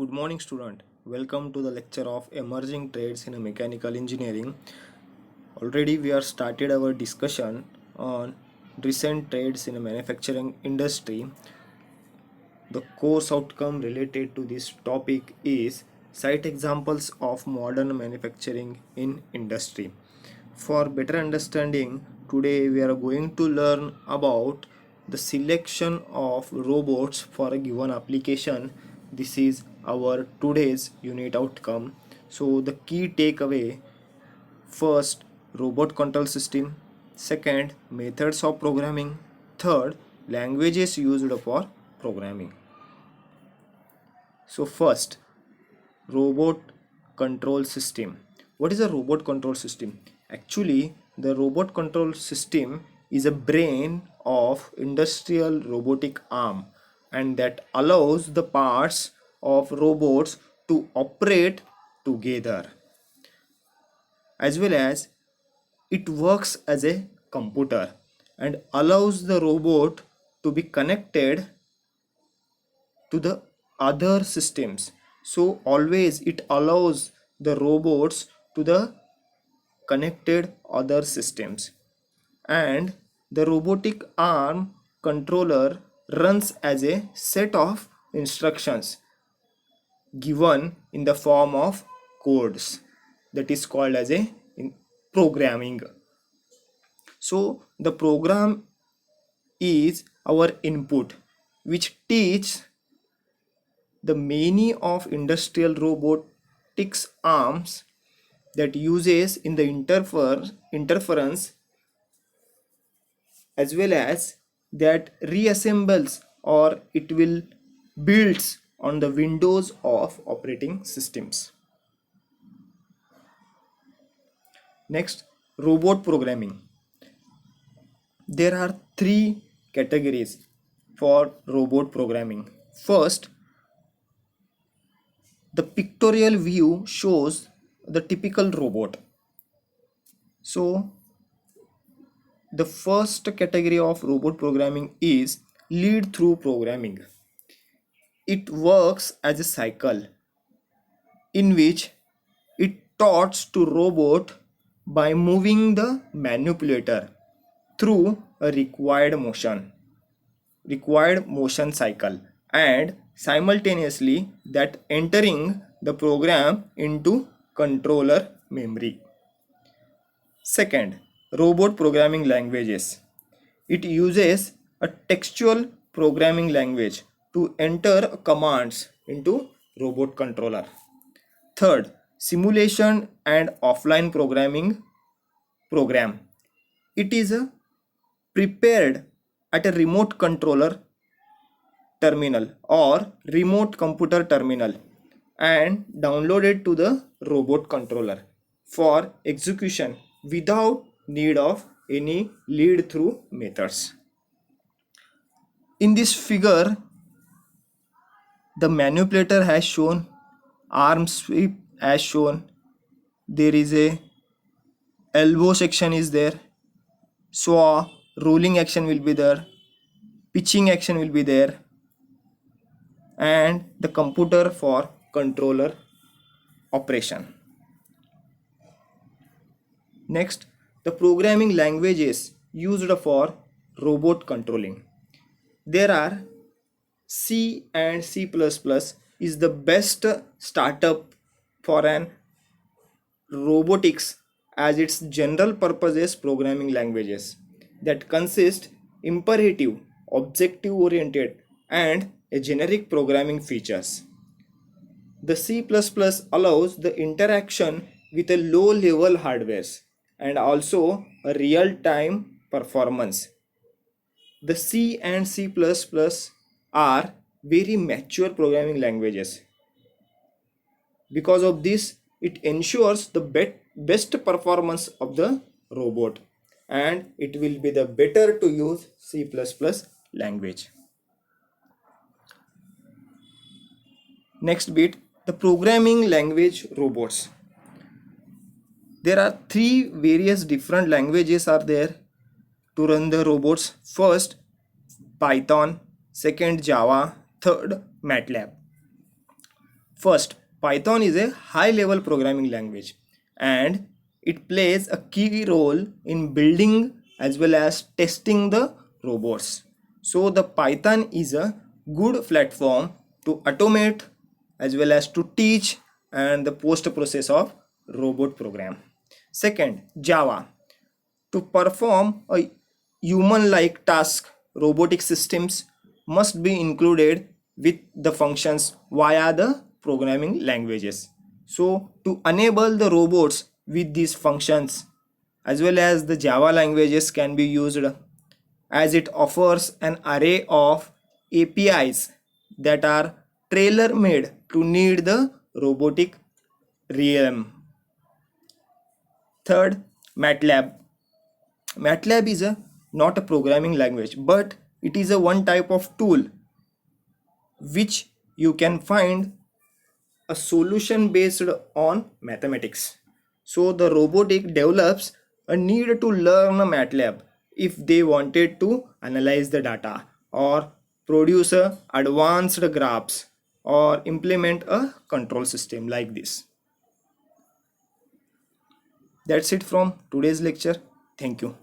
Good morning, student. Welcome to the lecture of emerging trades in mechanical engineering. Already we are started our discussion on recent trades in manufacturing industry. The course outcome related to this topic is cite examples of modern manufacturing in industry. For better understanding, today we are going to learn about the selection of robots for a given application. This is our today's unit outcome. So the key takeaway: first, robot control system; second, methods of programming; third, languages used for programming. So first, robot control system. What is a robot control system? Actually, the robot control system is a brain of industrial robotic arm, and that allows the parts of robots to operate together, as well as it works as a computer and allows the robot to be connected to the other systems. So always it allows the robots to the connected other systems, and the robotic arm controller runs as a set of instructions given in the form of codes, that is called as a programming. So the program is our input, which teach the many of industrial robotics arms that uses in the interference, as well as that reassembles or it will builds on the windows of operating systems. Next, robot programming. There are three categories for robot programming. First, the pictorial view shows the typical robot. So the first category of robot programming is lead through programming. It works as a cycle in which it talks to robot by moving the manipulator through a required motion cycle, and simultaneously that entering the program into controller memory. Second, robot programming languages. It uses a textual programming language to enter commands into robot controller. Third, simulation and offline programming program. It is prepared at a remote controller terminal or remote computer terminal and downloaded to the robot controller for execution without need of any lead through methods. In this figure, the manipulator has shown, arm sweep as shown, there is a elbow section is there, saw rolling action will be there, pitching action will be there, and the computer for controller operation. Next, the programming languages used for robot controlling. There are C and C++ is the best startup for an robotics, as its general purposes programming languages that consist imperative, objective oriented, and a generic programming features. The C++ allows the interaction with a low level hardwares and also a real time performance. The C and C++ are very mature programming languages. Because of this, it ensures the best performance of the robot, and it will be the better to use C++ language. Next bit, the programming language robots. There are three various different languages are there to run the robots. First, Python; second, Java; third, MATLAB. First, Python is a high level programming language and it plays a key role in building as well as testing the robots. So the Python is a good platform to automate as well as to teach and the post process of robot program. Second, Java. To perform a human like task, robotic systems must be included with the functions via the programming languages. So, to enable the robots with these functions, as well as the Java languages can be used, as it offers an array of APIs that are tailor made to need the robotic realm. Third, MATLAB. MATLAB is not a programming language, but it is a one type of tool which you can find a solution based on mathematics. So the robotic develops a need to learn a MATLAB if they wanted to analyze the data or produce a advanced graphs or implement a control system like this. That's it from today's lecture. Thank you.